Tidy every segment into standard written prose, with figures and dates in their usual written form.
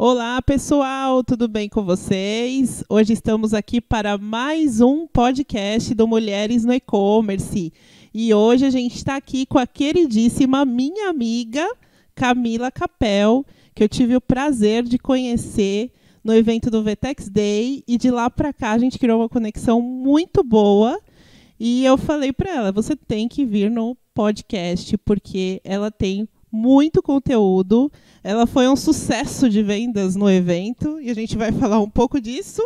Olá, pessoal, tudo bem com vocês? Hoje estamos aqui para mais um podcast do Mulheres no E-Commerce. E hoje a gente está aqui com a queridíssima minha amiga Camila Capel, que eu tive o prazer de conhecer no evento do VTEX Day. E de lá para cá a gente criou uma conexão muito boa. E eu falei para ela, você tem que vir no podcast, porque ela tem muito conteúdo. Ela foi um sucesso de vendas no evento e a gente vai falar um pouco disso.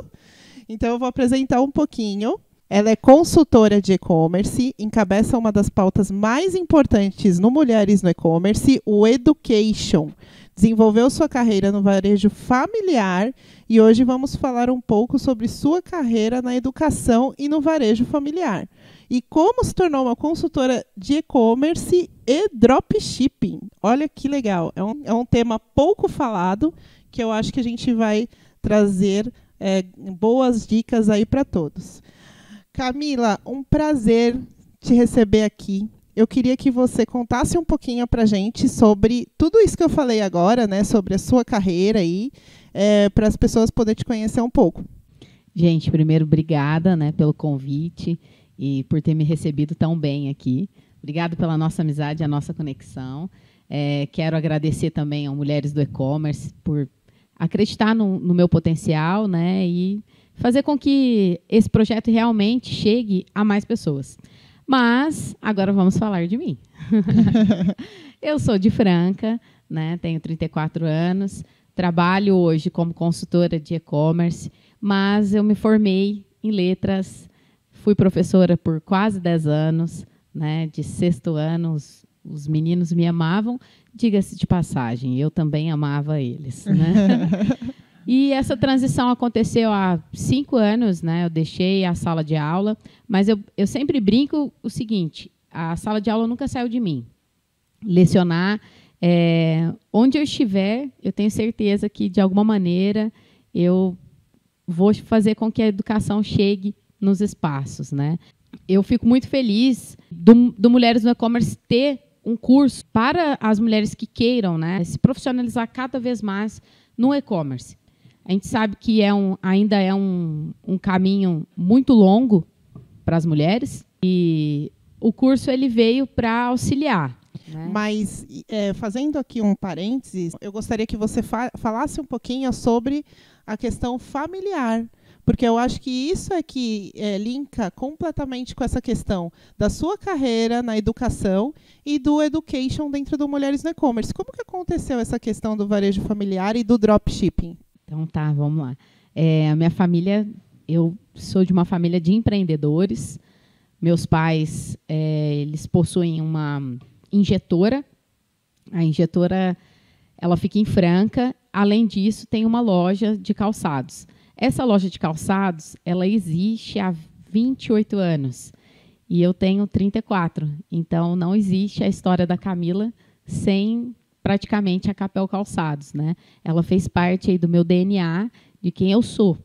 Então eu vou apresentar um pouquinho. Ela é consultora de e-commerce, encabeça uma das pautas mais importantes no Mulheres no E-Commerce, o Education. Desenvolveu sua carreira no varejo familiar e hoje vamos falar um pouco sobre sua carreira na educação e no varejo familiar. E como se tornou uma consultora de e-commerce e dropshipping. Olha que legal. É um tema pouco falado, que eu acho que a gente vai trazer boas dicas aí para todos. Camila, um prazer te receber aqui. Eu queria que você contasse um pouquinho para a gente sobre tudo isso que eu falei agora, né, sobre a sua carreira aí, para as pessoas poderem te conhecer um pouco. Gente, primeiro, obrigada, né, pelo convite e por ter me recebido tão bem aqui. Obrigado pela nossa amizade, a nossa conexão. Quero agradecer também ao Mulheres do E-Commerce por acreditar no meu potencial, né, e fazer com que esse projeto realmente chegue a mais pessoas. Mas agora vamos falar de mim. Eu sou de Franca, né, tenho 34 anos, trabalho hoje como consultora de e-commerce, mas eu me formei em letras, fui professora por quase 10 anos, né, de sexto ano, os meninos me amavam, diga-se de passagem, eu também amava eles, né? E essa transição aconteceu há 5 anos, né? Eu deixei a sala de aula, mas eu sempre brinco o seguinte, a sala de aula nunca saiu de mim. Lecionar, onde eu estiver, eu tenho certeza que, de alguma maneira, eu vou fazer com que a educação chegue nos espaços, né? Eu fico muito feliz do Mulheres no E-Commerce ter um curso para as mulheres que queiram, né, se profissionalizar cada vez mais no e-commerce. A gente sabe que ainda é um caminho muito longo para as mulheres e o curso ele veio para auxiliar. Né? Mas, fazendo aqui um parênteses, eu gostaria que você falasse um pouquinho sobre a questão familiar, porque eu acho que isso é que linka completamente com essa questão da sua carreira na educação e do education dentro do Mulheres no E-Commerce. Como que aconteceu essa questão do varejo familiar e do dropshipping? Então tá, vamos lá. A minha família, eu sou de uma família de empreendedores. Meus pais, eles possuem uma injetora. A injetora, ela fica em Franca. Além disso, tem uma loja de calçados. Essa loja de calçados, ela existe há 28 anos. E eu tenho 34. Então, não existe a história da Camila sem praticamente a Capel Calçados, né? Ela fez parte aí do meu DNA, de quem eu sou.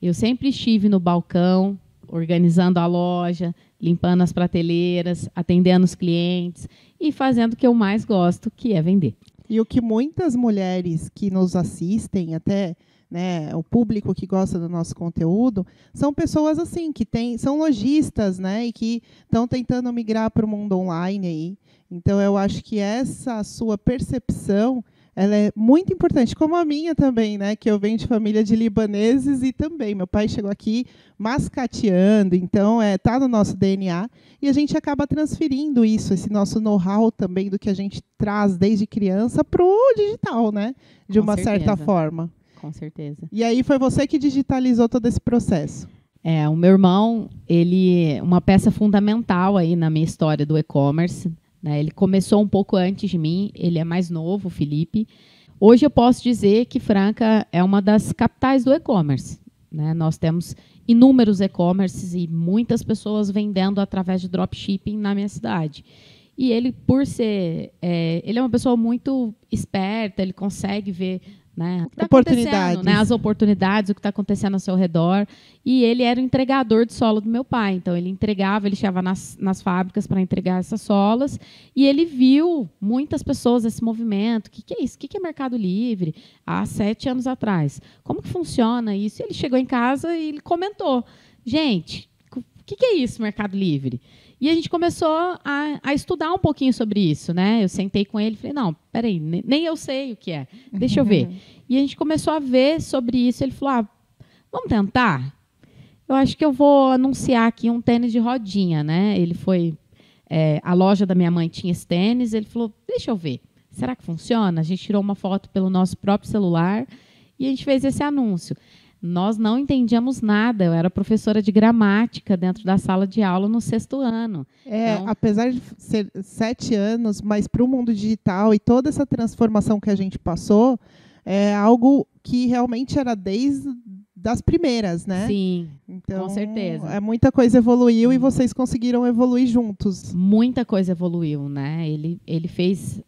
Eu sempre estive no balcão, organizando a loja, limpando as prateleiras, atendendo os clientes e fazendo o que eu mais gosto, que é vender. E o que muitas mulheres que nos assistem, até, né, o público que gosta do nosso conteúdo, são pessoas assim que são lojistas, né, e que estão tentando migrar para o mundo online aí. Então eu acho que essa sua percepção, ela é muito importante, como a minha também, né, que eu venho de família de libaneses e também meu pai chegou aqui mascateando, então tá no nosso DNA e a gente acaba transferindo isso, esse nosso know-how também do que a gente traz desde criança para o digital, né, de uma certa forma. Com certeza. E aí foi você que digitalizou todo esse processo? O meu irmão, ele é uma peça fundamental aí na minha história do e-commerce. Né? Ele começou um pouco antes de mim, ele é mais novo, o Felipe. Hoje eu posso dizer que Franca é uma das capitais do e-commerce. Né? Nós temos inúmeros e-commerces e muitas pessoas vendendo através de dropshipping na minha cidade. E ele, por ser... ele é uma pessoa muito esperta, ele consegue ver né? O que está acontecendo, né? As oportunidades, o que está acontecendo ao seu redor. E ele era o entregador de sola do meu pai. Então, ele chegava nas fábricas para entregar essas solas. E ele viu muitas pessoas nesse movimento. O que é isso? O que é Mercado Livre? Há 7 anos atrás. Como que funciona isso? E ele chegou em casa e ele comentou. Gente, o que é isso, Mercado Livre? E a gente começou a estudar um pouquinho sobre isso, né? Eu sentei com ele e falei, não, peraí, nem eu sei o que é. Deixa eu ver. E a gente começou a ver sobre isso. Ele falou, vamos tentar? Eu acho que eu vou anunciar aqui um tênis de rodinha, né? Ele foi... a loja da minha mãe tinha esse tênis. Ele falou, deixa eu ver. Será que funciona? A gente tirou uma foto pelo nosso próprio celular e a gente fez esse anúncio. Nós não entendíamos nada. Eu era professora de gramática dentro da sala de aula no 6º ano. Então, apesar de ser 7 anos, mas para o mundo digital e toda essa transformação que a gente passou, é algo que realmente era desde das primeiras, né? Sim, então, com certeza. Muita coisa evoluiu e vocês conseguiram evoluir juntos. Muita coisa evoluiu, né? Ele fez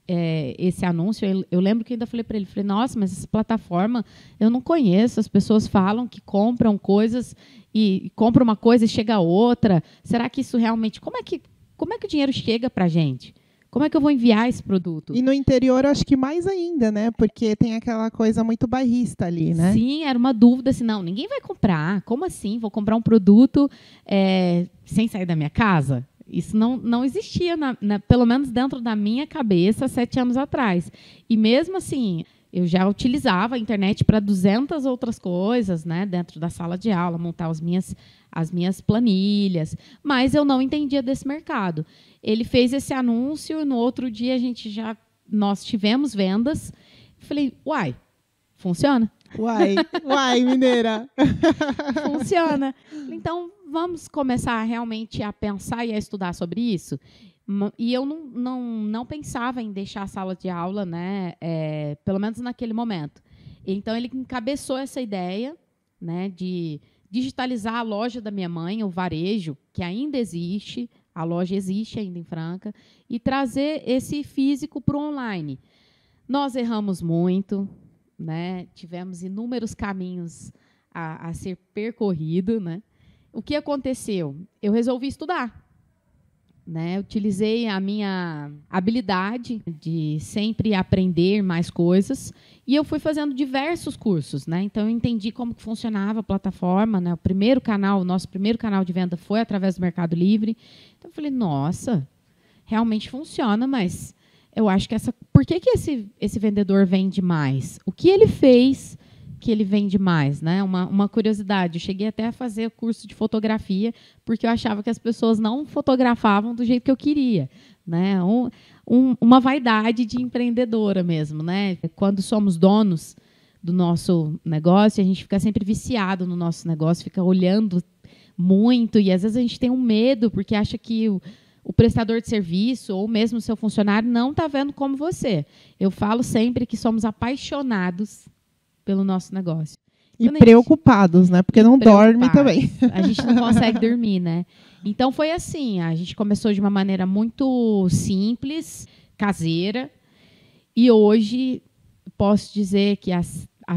esse anúncio. Eu lembro que ainda falei para ele, nossa, mas essa plataforma eu não conheço. As pessoas falam que compram coisas e compram uma coisa e chega outra. Será que isso realmente... Como é que o dinheiro chega para a gente? Como é que eu vou enviar esse produto? E no interior, eu acho que mais ainda, né? Porque tem aquela coisa muito bairrista ali, né? Sim, era uma dúvida assim, não, ninguém vai comprar. Como assim? Vou comprar um produto sem sair da minha casa? Isso não existia, pelo menos dentro da minha cabeça, 7 anos atrás. E mesmo assim, eu já utilizava a internet para 200 outras coisas, né? Dentro da sala de aula, montar as minhas planilhas, mas eu não entendia desse mercado. Ele fez esse anúncio e no outro dia nós tivemos vendas. Falei, uai, funciona? Uai, mineira. Funciona. Então, vamos começar realmente a pensar e a estudar sobre isso? E eu não pensava em deixar a sala de aula, né? Pelo menos naquele momento. Então, ele encabeçou essa ideia, né, de digitalizar a loja da minha mãe, o varejo, que ainda existe, a loja existe ainda em Franca, e trazer esse físico para o online. Nós erramos muito, né? Tivemos inúmeros caminhos a ser percorrido, né? O que aconteceu? Eu resolvi estudar. Né? Utilizei a minha habilidade de sempre aprender mais coisas e eu fui fazendo diversos cursos, né? Então eu entendi como que funcionava a plataforma, né? O nosso primeiro canal de venda foi através do Mercado Livre. Então eu falei, nossa, realmente funciona, mas eu acho que por que esse vendedor vende mais? O que ele fez que ele vende mais, né? Uma curiosidade, eu cheguei até a fazer curso de fotografia porque eu achava que as pessoas não fotografavam do jeito que eu queria, né? Uma vaidade de empreendedora mesmo, né? Quando somos donos do nosso negócio, a gente fica sempre viciado no nosso negócio, fica olhando muito e às vezes a gente tem um medo porque acha que o prestador de serviço ou mesmo o seu funcionário não está vendo como você. Eu falo sempre que somos apaixonados pelo nosso negócio. E preocupados, né? Porque não dorme também. A gente não consegue dormir, né? Então, foi assim. A gente começou de uma maneira muito simples, caseira. E hoje, posso dizer que há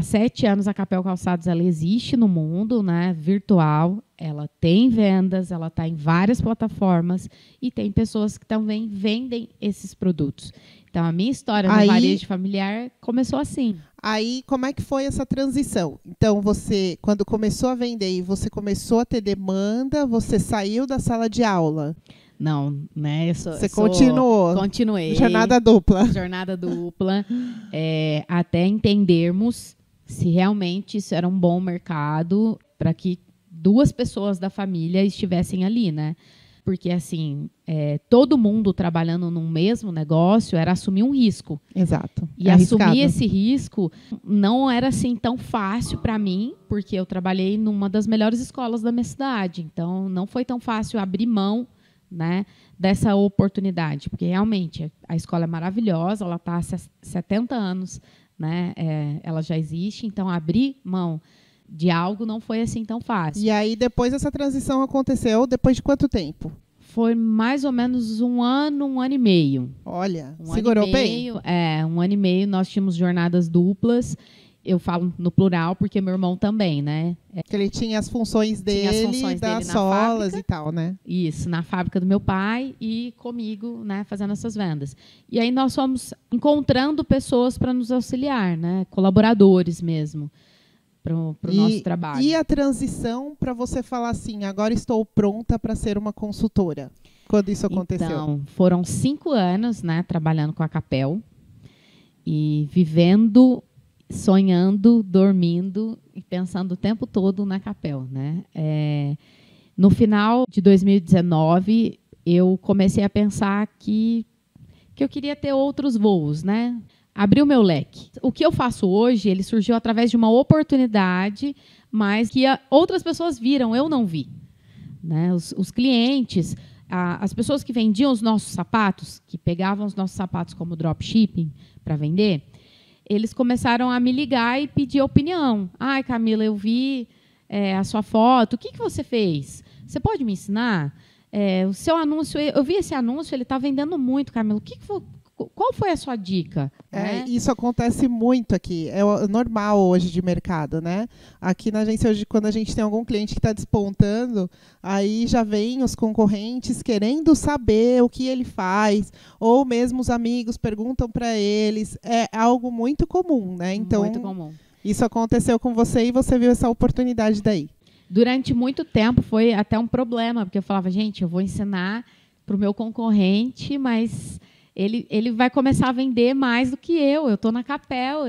7 anos a Capel Calçados ela existe no mundo, né? Virtual. Ela tem vendas, ela está em várias plataformas. E tem pessoas que também vendem esses produtos. Então, a minha história no varejo familiar começou assim. Aí, como é que foi essa transição? Então, você, quando começou a vender e você começou a ter demanda, você saiu da sala de aula? Não, né? Você continuou? Continuei. Jornada dupla. Jornada dupla. Até entendermos se realmente isso era um bom mercado para que 2 pessoas da família estivessem ali, né? Porque, assim, todo mundo trabalhando num mesmo negócio era assumir um risco. Exato. E assumir esse risco não era, assim, tão fácil para mim, porque eu trabalhei numa das melhores escolas da minha cidade. Então, não foi tão fácil abrir mão, né, dessa oportunidade. Porque, realmente, a escola é maravilhosa, ela está há 70 anos, né, ela já existe. Então, abrir mão de algo não foi assim tão fácil. E aí, depois essa transição aconteceu, depois de quanto tempo? Foi mais ou menos 1 ano e meio. Olha, segurou bem? 1 ano e meio, nós tínhamos jornadas duplas. eu falo no plural porque meu irmão também, né? Que ele tinha as funções dele, das solas e tal, né? Isso, na fábrica do meu pai e comigo, né, fazendo essas vendas. E aí nós fomos encontrando pessoas para nos auxiliar, né? Colaboradores mesmo, para o nosso trabalho. E a transição para você falar assim, agora estou pronta para ser uma consultora? Quando isso aconteceu? Então, foram 5 anos, né, trabalhando com a Capel e vivendo, sonhando, dormindo e pensando o tempo todo na Capel, né? No final de 2019, eu comecei a pensar que eu queria ter outros voos, né? Abrir o meu leque. O que eu faço hoje, ele surgiu através de uma oportunidade, mas que outras pessoas viram, eu não vi, né? Os clientes, as pessoas que vendiam os nossos sapatos, que pegavam os nossos sapatos como dropshipping para vender, eles começaram a me ligar e pedir opinião. Ai, Camila, eu vi a sua foto, o que você fez? Você pode me ensinar? O seu anúncio, eu vi esse anúncio, ele está vendendo muito, Camila. Qual foi a sua dica? Isso acontece muito aqui. É normal hoje de mercado, né? Aqui na agência, hoje, quando a gente tem algum cliente que está despontando, aí já vem os concorrentes querendo saber o que ele faz, ou mesmo os amigos perguntam para eles. É algo muito comum, né? Então, muito comum. Isso aconteceu com você e você viu essa oportunidade daí. Durante muito tempo foi até um problema, porque eu falava, gente, eu vou ensinar para o meu concorrente, mas ele vai começar a vender mais do que eu. Eu estou na Capel,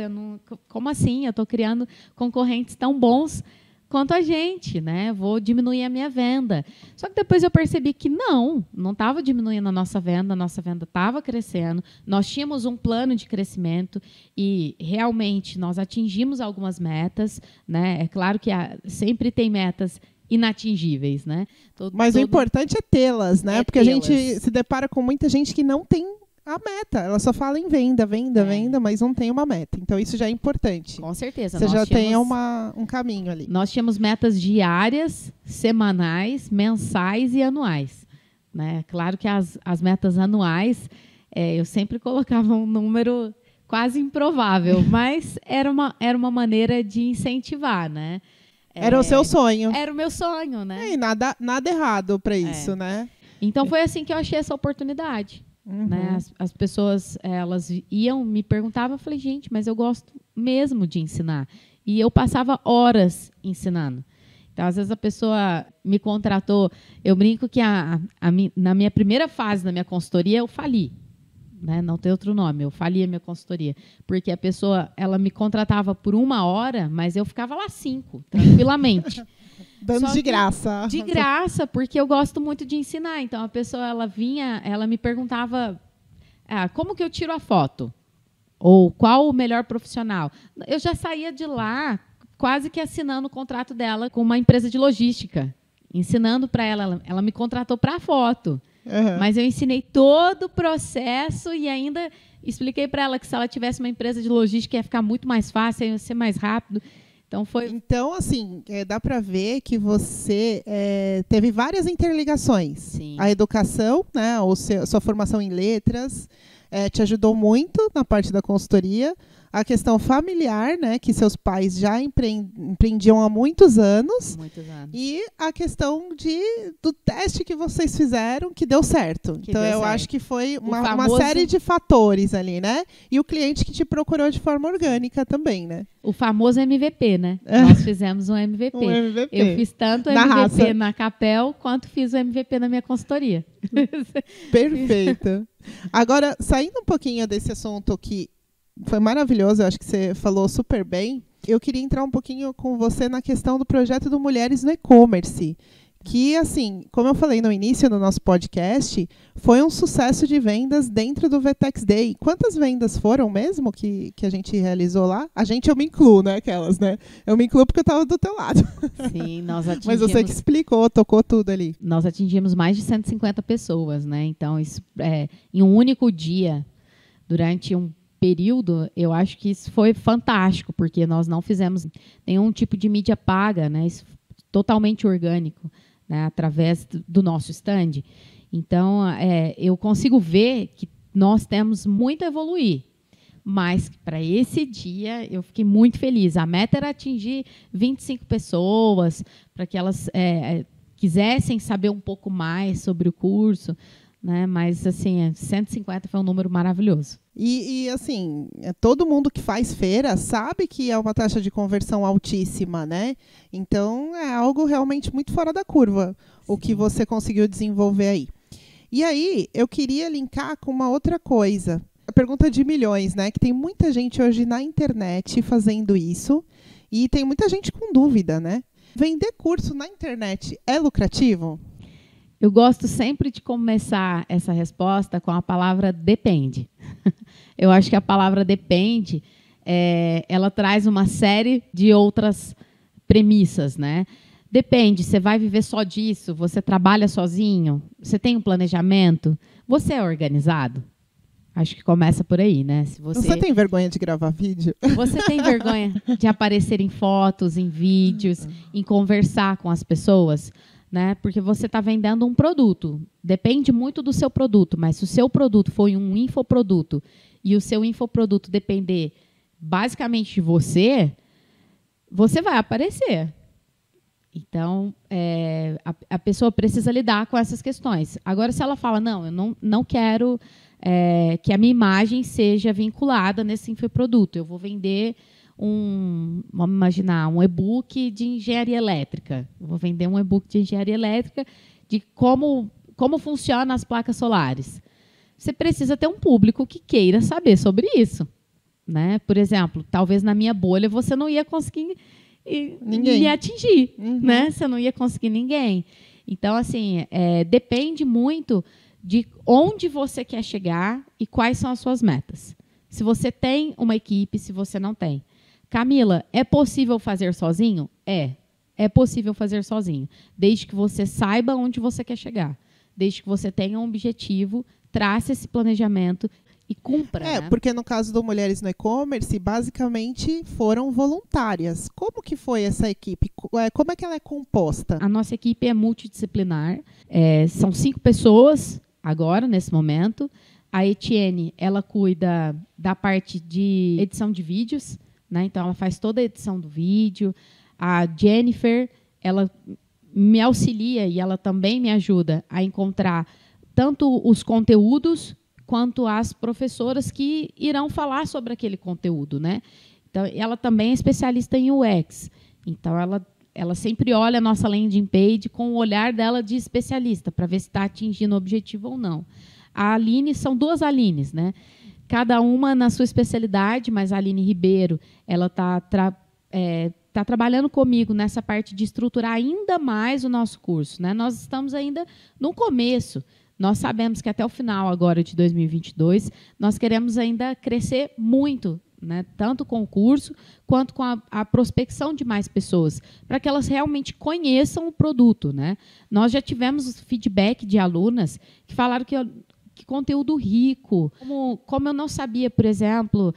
como assim? Eu estou criando concorrentes tão bons quanto a gente, né? Vou diminuir a minha venda. Só que depois eu percebi que não estava diminuindo a nossa venda estava crescendo, nós tínhamos um plano de crescimento e realmente nós atingimos algumas metas, né? É claro que sempre tem metas inatingíveis, né? Mas o importante é tê-las, né? Porque a gente se depara com muita gente que não tem a meta, ela só fala em venda, mas não tem uma meta. Então, isso já é importante. Com certeza. Você já tem um caminho ali. Nós tínhamos metas diárias, semanais, mensais e anuais, né? Claro que as metas anuais, eu sempre colocava um número quase improvável, mas era uma maneira de incentivar, né? Era o seu sonho. Era o meu sonho, né? E nada errado para isso, né? Então, foi assim que eu achei essa oportunidade. Né? As pessoas, elas iam, me perguntavam, eu falei, gente, mas eu gosto mesmo de ensinar. E eu passava horas ensinando. Então, às vezes, a pessoa me contratou, eu brinco que na minha primeira fase da minha consultoria, eu fali. Né? Não tem outro nome, eu fali a minha consultoria. Porque a pessoa, ela me contratava por 1 hora, mas eu ficava lá 5, tranquilamente. Dando de graça. De graça, porque eu gosto muito de ensinar. Então, a pessoa, ela vinha, ela me perguntava, como que eu tiro a foto? Ou qual o melhor profissional? Eu já saía de lá quase que assinando o contrato dela com uma empresa de logística, ensinando para ela. Ela me contratou para a foto. Mas eu ensinei todo o processo e ainda expliquei para ela que se ela tivesse uma empresa de logística ia ficar muito mais fácil, ia ser mais rápido. Então, assim, dá para ver que você teve várias interligações. Sim. A educação, né, sua formação em letras, te ajudou muito na parte da consultoria. A questão familiar, né, que seus pais já empreendiam há muitos anos. E a questão do teste que vocês fizeram, que deu certo. Eu acho que foi uma série de fatores ali, né? E o cliente que te procurou de forma orgânica também, né? O famoso MVP, né? Nós fizemos um MVP. Eu fiz tanto o MVP na Capel, quanto fiz o MVP na minha consultoria. Perfeito. Agora, saindo um pouquinho desse assunto que foi maravilhoso, eu acho que você falou super bem. Eu queria entrar um pouquinho com você na questão do projeto do Mulheres no E-Commerce, que, assim, como eu falei no início do nosso podcast, foi um sucesso de vendas dentro do VTEX Day. Quantas vendas foram mesmo que a gente realizou lá? Eu me incluo, né, aquelas, né? Eu me incluo porque eu estava do teu lado. Sim, nós atingimos... Mas você que explicou, tocou tudo ali. Nós atingimos mais de 150 pessoas, né? Então, isso, em um único dia, durante um período, eu acho que isso foi fantástico, porque nós não fizemos nenhum tipo de mídia paga, né? Isso totalmente orgânico, né? Através do nosso stand. Então, eu consigo ver que nós temos muito a evoluir. Mas para esse dia eu fiquei muito feliz. A meta era atingir 25 pessoas, para que elas quisessem saber um pouco mais sobre o curso, né? Mas assim, 150 foi um número maravilhoso. E assim, todo mundo que faz feira sabe que é uma taxa de conversão altíssima, né? Então é algo realmente muito fora da curva, o que você conseguiu desenvolver aí. E aí, eu queria linkar com uma outra coisa. A pergunta de milhões, né? Que tem muita gente hoje na internet fazendo isso e tem muita gente com dúvida, né? Vender curso na internet é lucrativo? Eu gosto sempre de começar essa resposta com a palavra depende. Eu acho que a palavra depende, ela traz uma série de outras premissas, né? Depende, você vai viver só disso? Você trabalha sozinho? Você tem um planejamento? Você é organizado? Acho que começa por aí, né? Se você tem vergonha de gravar vídeo? Você tem vergonha de aparecer em fotos, em vídeos, em conversar com as pessoas? Né? Porque você está vendendo um produto. Depende muito do seu produto, mas se o seu produto for um infoproduto e o seu infoproduto depender basicamente de você, você vai aparecer. Então, a pessoa precisa lidar com essas questões. Agora, se ela fala, não, eu não quero que a minha imagem seja vinculada nesse infoproduto, eu vou vender vamos imaginar, um e-book de engenharia elétrica. Eu vou vender um e-book de engenharia elétrica de como funcionam as placas solares. Você precisa ter um público que queira saber sobre isso. Né? Por exemplo, talvez na minha bolha você não ia conseguir me atingir. Uhum. Né? Você não ia conseguir ninguém. Então, assim, depende muito de onde você quer chegar e quais são as suas metas. Se você tem uma equipe, se você não tem. Camila, é possível fazer sozinho? É possível fazer sozinho, desde que você saiba onde você quer chegar, desde que você tenha um objetivo, trace esse planejamento e cumpra. Né? Porque no caso do Mulheres no E-Commerce, basicamente foram voluntárias. Como que foi essa equipe? Como é que ela é composta? A nossa equipe é multidisciplinar, são 5 pessoas agora, nesse momento. A Etienne, ela cuida da parte de edição de vídeos, né? Então, ela faz toda a edição do vídeo. A Jennifer, ela me auxilia e ela também me ajuda a encontrar tanto os conteúdos quanto as professoras que irão falar sobre aquele conteúdo, né? Então, ela também é especialista em UX. Então, ela sempre olha a nossa landing page com o olhar dela de especialista, para ver se está atingindo o objetivo ou não. A Aline, são 2 Alines, né? Cada uma na sua especialidade, mas a Aline Ribeiro, ela está trabalhando comigo nessa parte de estruturar ainda mais o nosso curso. Né? Nós estamos ainda no começo. Nós sabemos que até o final agora de 2022, nós queremos ainda crescer muito, né? Tanto com o curso, quanto com a prospecção de mais pessoas, para que elas realmente conheçam o produto. Né? Nós já tivemos feedback de alunas que falaram que conteúdo rico, como eu não sabia, por exemplo,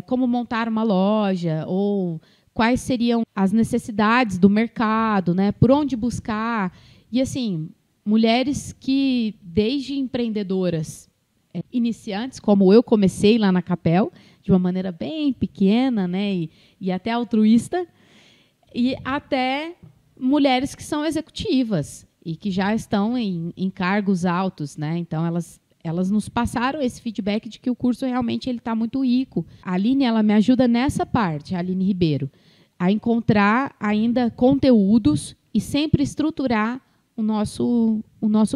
como montar uma loja, ou quais seriam as necessidades do mercado, né? Por onde buscar. E, assim, mulheres que, desde empreendedoras iniciantes, como eu comecei lá na Capel, de uma maneira bem pequena, né? e até altruísta, e até mulheres que são executivas e que já estão em cargos altos, né? Então, elas nos passaram esse feedback de que o curso realmente está muito rico. A Aline, ela me ajuda nessa parte, a Aline Ribeiro, a encontrar ainda conteúdos e sempre estruturar o nosso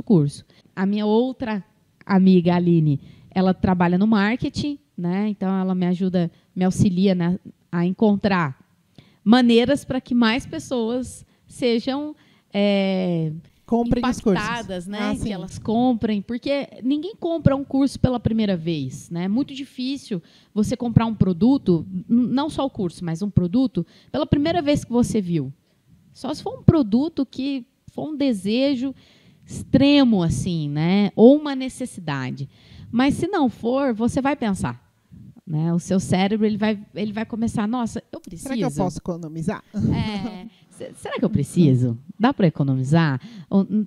curso. A minha outra amiga, a Aline, ela trabalha no marketing, né? Então ela me ajuda, me auxilia a encontrar maneiras para que mais pessoas sejam comprem impactadas, né? Que elas comprem, porque ninguém compra um curso pela primeira vez, né? É muito difícil você comprar um produto, não só o curso, mas um produto, pela primeira vez que você viu. Só se for um produto que for um desejo extremo, assim, né? Ou uma necessidade. Mas, se não for, você vai pensar. Né? O seu cérebro ele vai começar, nossa, eu preciso. Será que eu posso economizar? será que eu preciso? Dá para economizar?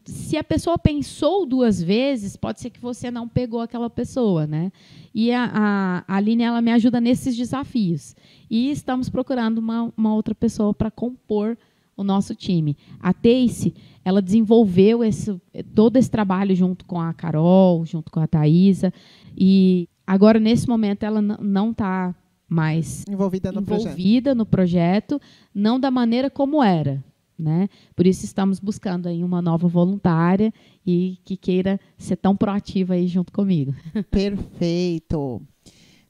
Se a pessoa pensou 2 vezes, pode ser que você não pegou aquela pessoa, né? E a Aline, ela me ajuda nesses desafios. E estamos procurando uma outra pessoa para compor o nosso time. A Teice, ela desenvolveu todo esse trabalho junto com a Carol, junto com a Thaisa, e agora, nesse momento, ela não está mais envolvida no projeto, não da maneira como era, né? Por isso estamos buscando aí uma nova voluntária e que queira ser tão proativa aí junto comigo. Perfeito.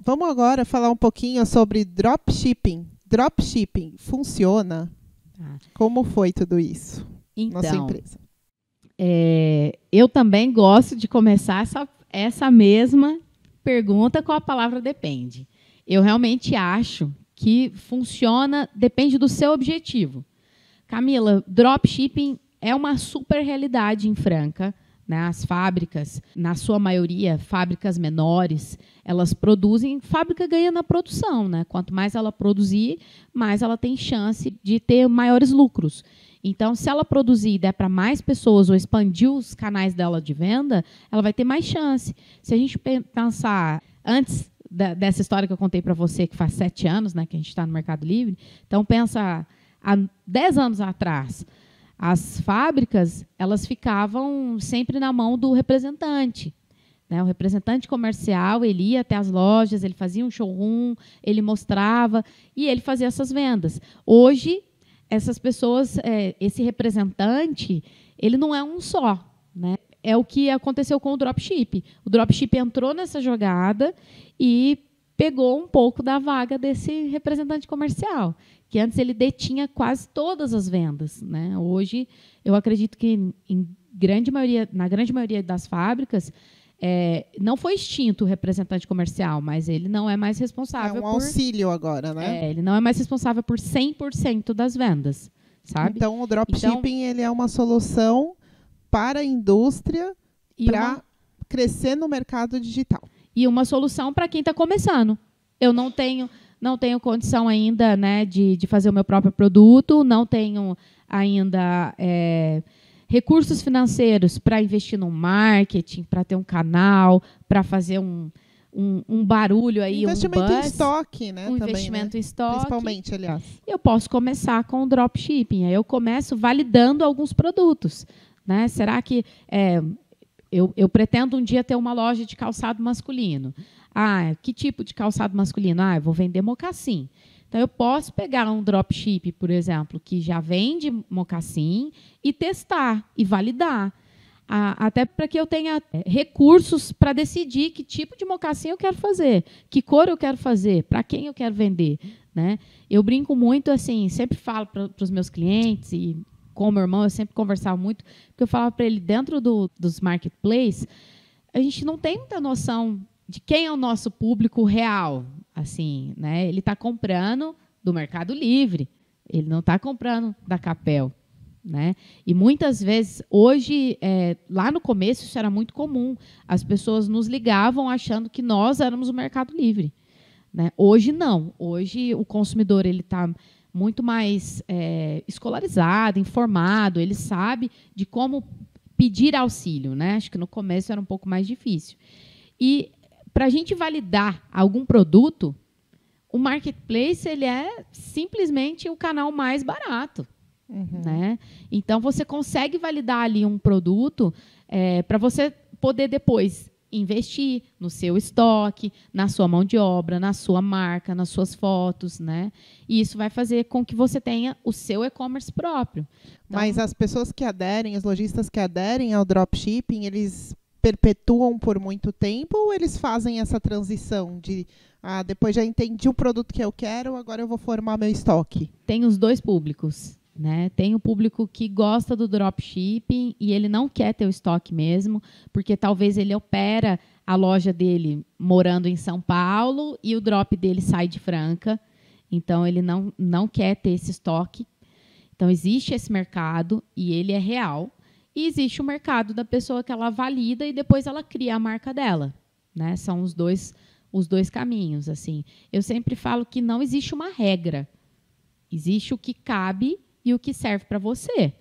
Vamos agora falar um pouquinho sobre dropshipping. Dropshipping funciona? Como foi tudo isso na sua empresa? Eu também gosto de começar essa mesma pergunta com a palavra depende. Eu realmente acho que funciona, depende do seu objetivo. Camila, dropshipping é uma super realidade em Franca, né? As fábricas, na sua maioria, fábricas menores, elas produzem, fábrica ganha na produção, né? Quanto mais ela produzir, mais ela tem chance de ter maiores lucros. Então, se ela produzir e der para mais pessoas ou expandir os canais dela de venda, ela vai ter mais chance. Se a gente pensar antes dessa história que eu contei para você, que faz 7 anos, né, que a gente está no Mercado Livre, então pensa, há 10 anos atrás, as fábricas elas ficavam sempre na mão do representante. Né? O representante comercial, ele ia até as lojas, ele fazia um showroom, ele mostrava e ele fazia essas vendas. Hoje, essas pessoas, esse representante, ele não é um só, né? É o que aconteceu com o dropship. O dropship entrou nessa jogada e pegou um pouco da vaga desse representante comercial, que antes ele detinha quase todas as vendas, né? Hoje, eu acredito que na grande maioria das fábricas, não foi extinto o representante comercial, mas ele não é mais responsável por... auxílio agora, né? Ele não é mais responsável por 100% das vendas, sabe? Então, o dropshipping ele é uma solução para a indústria para crescer no mercado digital. E uma solução para quem está começando. Eu não tenho condição ainda, né, de fazer o meu próprio produto, não tenho ainda recursos financeiros para investir no marketing, para ter um canal, para fazer um barulho aí, investimento em estoque, né? Um também, investimento né? em estoque. Principalmente, aliás. Eu posso começar com o dropshipping. Aí eu começo validando alguns produtos. Né? Será que eu pretendo um dia ter uma loja de calçado masculino? Que tipo de calçado masculino? Eu vou vender mocassim. Então, eu posso pegar um dropship, por exemplo, que já vende mocassim e testar e validar. Até para que eu tenha recursos para decidir que tipo de mocassim eu quero fazer, que cor eu quero fazer, para quem eu quero vender. Né? Eu brinco muito, assim, sempre falo para os meus clientes e com o meu irmão, eu sempre conversava muito, porque eu falava para ele, dentro dos marketplaces, a gente não tem muita noção de quem é o nosso público real. Assim, né? Ele está comprando do Mercado Livre, ele não está comprando da Capel. Né? E muitas vezes, hoje, lá no começo, isso era muito comum. As pessoas nos ligavam achando que nós éramos o Mercado Livre. Né? Hoje, não. Hoje, o consumidor está muito mais escolarizado, informado, ele sabe de como pedir auxílio. Né? Acho que no começo era um pouco mais difícil. E, para a gente validar algum produto, o marketplace ele é simplesmente o canal mais barato. Uhum. Né? Então, você consegue validar ali um produto para você poder depois investir no seu estoque, na sua mão de obra, na sua marca, nas suas fotos, né? E isso vai fazer com que você tenha o seu e-commerce próprio. Então, mas as pessoas que aderem, os lojistas que aderem ao dropshipping, eles perpetuam por muito tempo ou eles fazem essa transição de depois já entendi o produto que eu quero, agora eu vou formar meu estoque? Tem os dois públicos. Né? Tem o público que gosta do dropshipping e ele não quer ter o estoque mesmo, porque talvez ele opera a loja dele morando em São Paulo e o drop dele sai de Franca, então ele não quer ter esse estoque. Então existe esse mercado e ele é real, e existe o mercado da pessoa que ela valida e depois ela cria a marca dela. Né? São os dois caminhos. Assim. Eu sempre falo que não existe uma regra, existe o que cabe e o que serve para você.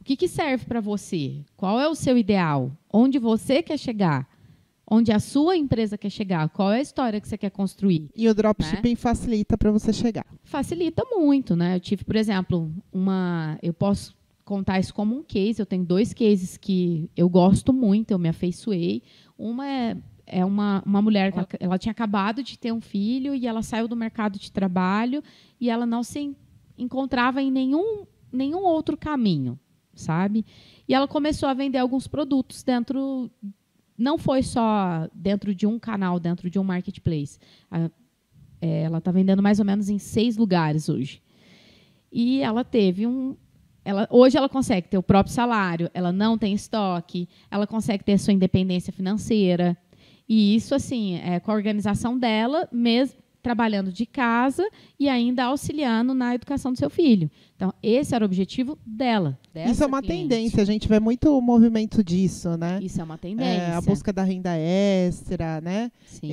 O que serve para você? Qual é o seu ideal? Onde você quer chegar? Onde a sua empresa quer chegar? Qual é a história que você quer construir? E o dropshipping facilita para você chegar. Facilita muito, né? Eu tive, por exemplo, eu posso contar isso como um case. Eu tenho 2 cases que eu gosto muito, eu me afeiçoei. Uma é uma mulher que ela tinha acabado de ter um filho e ela saiu do mercado de trabalho e ela não se encontrava em nenhum outro caminho, sabe? E ela começou a vender alguns produtos não foi só dentro de um canal, dentro de um marketplace. Ela está vendendo mais ou menos em 6 lugares hoje. E ela teve hoje ela consegue ter o próprio salário, ela não tem estoque, ela consegue ter a sua independência financeira. E isso, assim, com a organização dela, mesmo trabalhando de casa e ainda auxiliando na educação do seu filho. Então, esse era o objetivo dela. Isso é uma tendência, a gente vê muito movimento disso, né? Isso é uma tendência. A busca da renda extra, né? Sim.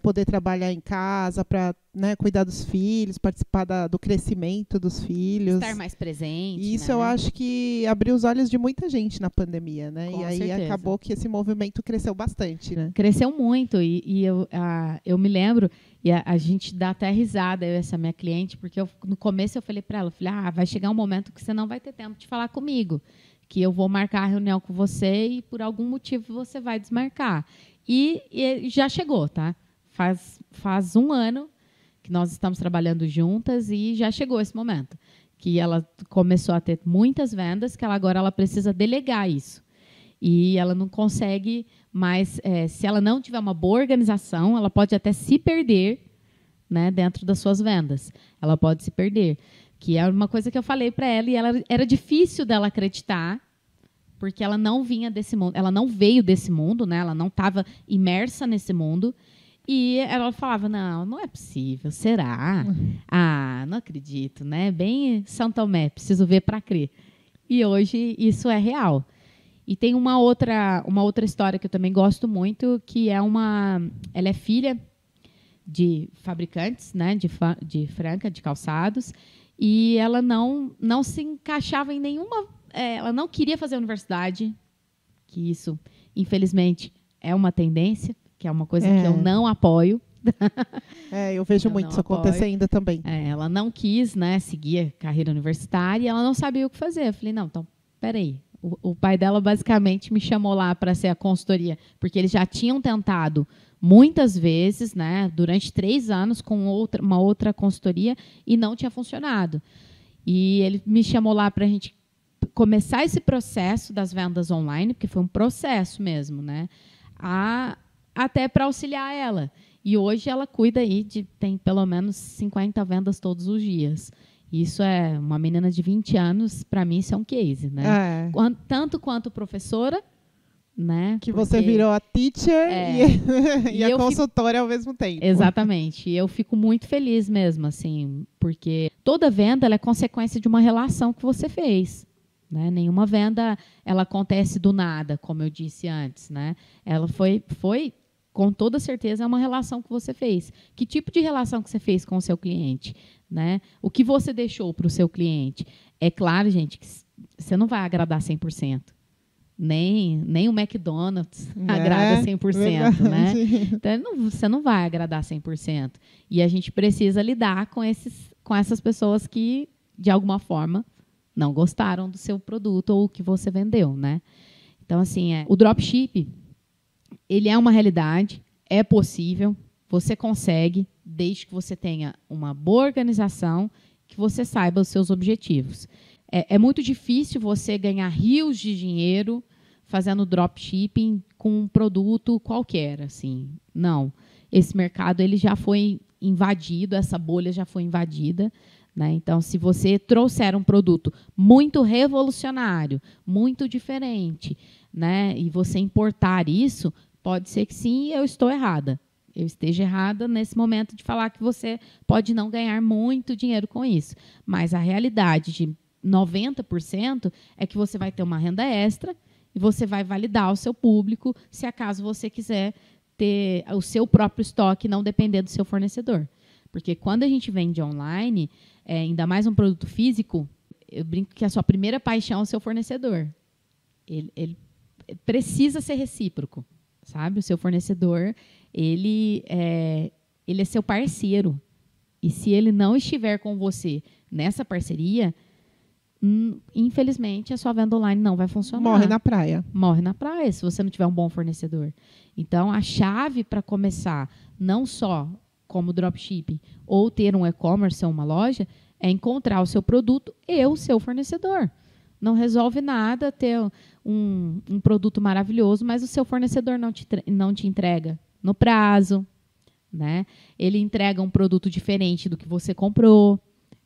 Poder trabalhar em casa para, né, cuidar dos filhos, participar do crescimento dos filhos. Estar mais presente. Isso, né? eu acho que abriu os olhos de muita gente na pandemia, né? Com e aí certeza. acabou que esse movimento cresceu bastante, né? Cresceu muito. E eu me lembro, e a gente dá até risada, essa minha cliente, porque no começo eu falei para ela, vai chegar um momento que você não vai ter tempo de falar comigo, que eu vou marcar a reunião com você e por algum motivo você vai desmarcar. E já chegou, tá? Faz 1 ano que nós estamos trabalhando juntas e já chegou esse momento, que ela começou a ter muitas vendas, que agora ela precisa delegar isso. E ela não consegue mais, se ela não tiver uma boa organização, ela pode até se perder, né, dentro das suas vendas. Ela pode se perder. Que é uma coisa que eu falei para ela, e era difícil dela acreditar, porque ela não vinha desse mundo, ela não veio desse mundo, né? Ela não estava imersa nesse mundo. E ela falava, não é possível, será? Não acredito, né? Bem São Tomé, preciso ver para crer. E hoje isso é real. E tem uma outra história que eu também gosto muito, que ela é filha de fabricantes, né, de Franca, de calçados, e ela não se encaixava em nenhuma... ela não queria fazer universidade, que isso, infelizmente, é uma tendência, que é uma coisa que eu não apoio. Eu vejo muito isso acontecer ainda também. Ela não quis, né, seguir a carreira universitária e ela não sabia o que fazer. Eu falei, não, então, peraí. O pai dela basicamente me chamou lá para ser a consultoria, porque eles já tinham tentado muitas vezes, né, durante 3 anos com uma outra consultoria e não tinha funcionado. E ele me chamou lá para a gente começar esse processo das vendas online, porque foi um processo mesmo, né, até para auxiliar ela. E hoje ela cuida aí tem pelo menos 50 vendas todos os dias. Isso é uma menina de 20 anos, para mim isso é um case, né? Tanto quanto professora, né? Que você virou a teacher e a consultora ao mesmo tempo. Exatamente. E eu fico muito feliz mesmo, assim, porque toda venda ela é consequência de uma relação que você fez. Né? Nenhuma venda ela acontece do nada, como eu disse antes, né? Ela foi com toda certeza é uma relação que você fez. Que tipo de relação que você fez com o seu cliente? Né? O que você deixou para o seu cliente? É claro, gente, que você não vai agradar 100%. Nem o McDonald's agrada 100%. Né? Então, você não vai agradar 100%. E a gente precisa lidar com essas pessoas que, de alguma forma, não gostaram do seu produto ou o que você vendeu. Né? Então, assim, o dropship, ele é uma realidade, é possível, você consegue, desde que você tenha uma boa organização, que você saiba os seus objetivos. É muito difícil você ganhar rios de dinheiro fazendo dropshipping com um produto qualquer. Assim. Não. Esse mercado ele já foi invadido, essa bolha já foi invadida. Né? Então, se você trouxer um produto muito revolucionário, muito diferente, né? E você importar isso, pode ser que sim, eu estou errada. Eu esteja errada nesse momento de falar que você pode não ganhar muito dinheiro com isso. Mas a realidade de 90% é que você vai ter uma renda extra e você vai validar o seu público se acaso você quiser ter o seu próprio estoque e não depender do seu fornecedor. Porque quando a gente vende online, ainda mais um produto físico, eu brinco que a sua primeira paixão é o seu fornecedor. Ele precisa ser recíproco, sabe? O seu fornecedor, ele é seu parceiro. E se ele não estiver com você nessa parceria, infelizmente, a sua venda online não vai funcionar. Morre na praia. Morre na praia, se você não tiver um bom fornecedor. Então, a chave para começar, não só como dropshipping, ou ter um e-commerce ou uma loja, é encontrar o seu produto e o seu fornecedor. Não resolve nada ter um produto maravilhoso, mas o seu fornecedor não te entrega no prazo, né? Ele entrega um produto diferente do que você comprou,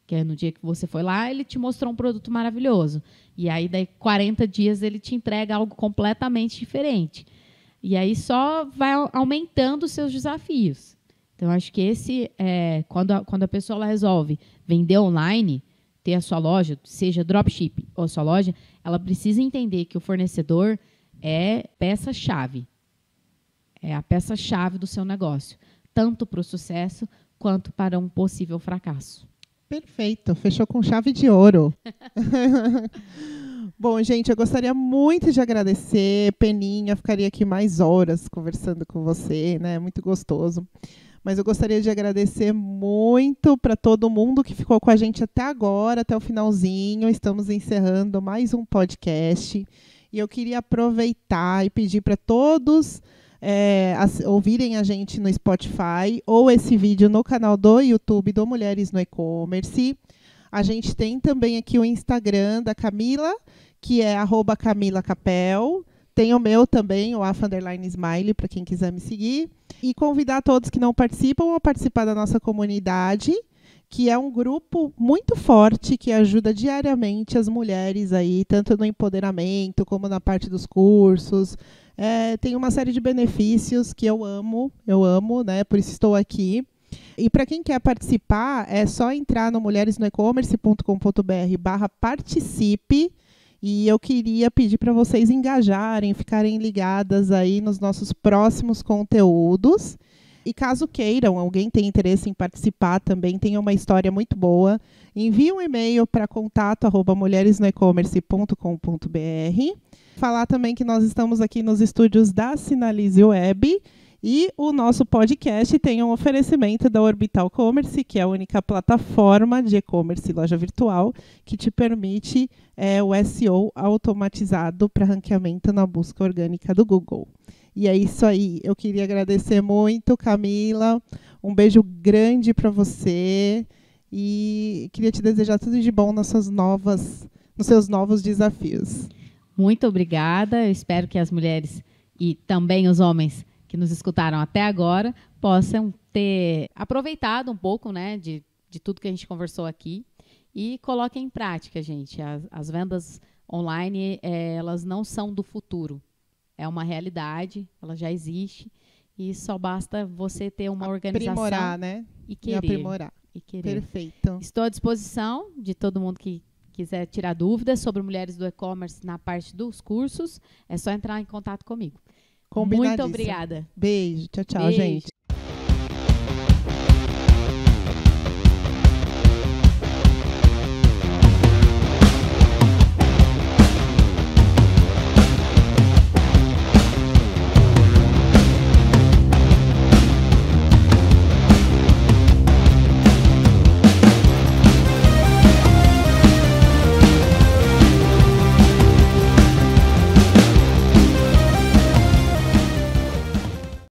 que é no dia que você foi lá, ele te mostrou um produto maravilhoso. E aí, daí 40 dias, ele te entrega algo completamente diferente. E aí só vai aumentando os seus desafios. Então, acho que quando a pessoa ela resolve vender online, ter a sua loja, seja dropship ou a sua loja, ela precisa entender que o fornecedor é peça-chave. É a peça-chave do seu negócio, tanto para o sucesso quanto para um possível fracasso. Perfeito, fechou com chave de ouro. Bom, gente, eu gostaria muito de agradecer. Peninha, ficaria aqui mais horas conversando com você, né? Muito gostoso. Mas eu gostaria de agradecer muito para todo mundo que ficou com a gente até agora, até o finalzinho. Estamos encerrando mais um podcast. E eu queria aproveitar e pedir para todos ouvirem a gente no Spotify ou esse vídeo no canal do YouTube do Mulheres no E-Commerce. A gente tem também aqui o Instagram da Camila, que é @CamilaCapel. Tem o meu também, o _smile, para quem quiser me seguir. E convidar todos que não participam a participar da nossa comunidade, que é um grupo muito forte que ajuda diariamente as mulheres aí, tanto no empoderamento como na parte dos cursos. Tem uma série de benefícios que eu amo, né? Por isso estou aqui. E para quem quer participar, é só entrar no mulheresnoecommerce.com.br/participe. E eu queria pedir para vocês engajarem, ficarem ligadas aí nos nossos próximos conteúdos. E caso queiram, alguém tenha interesse em participar também, tem uma história muito boa, envie um e-mail para contato@mulheresnoecommerce.com.br. Falar também que nós estamos aqui nos estúdios da Sinalize Web. E o nosso podcast tem um oferecimento da Orbital Commerce, que é a única plataforma de e-commerce e loja virtual que te permite o SEO automatizado para ranqueamento na busca orgânica do Google. E é isso aí. Eu queria agradecer muito, Camila. Um beijo grande para você. E queria te desejar tudo de bom nos seus novos desafios. Muito obrigada. Eu espero que as mulheres e também os homens que nos escutaram até agora possam ter aproveitado um pouco, né, de tudo que a gente conversou aqui e coloquem em prática, gente. As vendas online, elas não são do futuro. É uma realidade, ela já existe e só basta você ter uma organização. Aprimorar, né? E querer. Aprimorar. E querer. Perfeito. Estou à disposição de todo mundo que quiser tirar dúvidas sobre mulheres do e-commerce na parte dos cursos. É só entrar em contato comigo. Muito obrigada. Beijo. Tchau, Beijo. gente.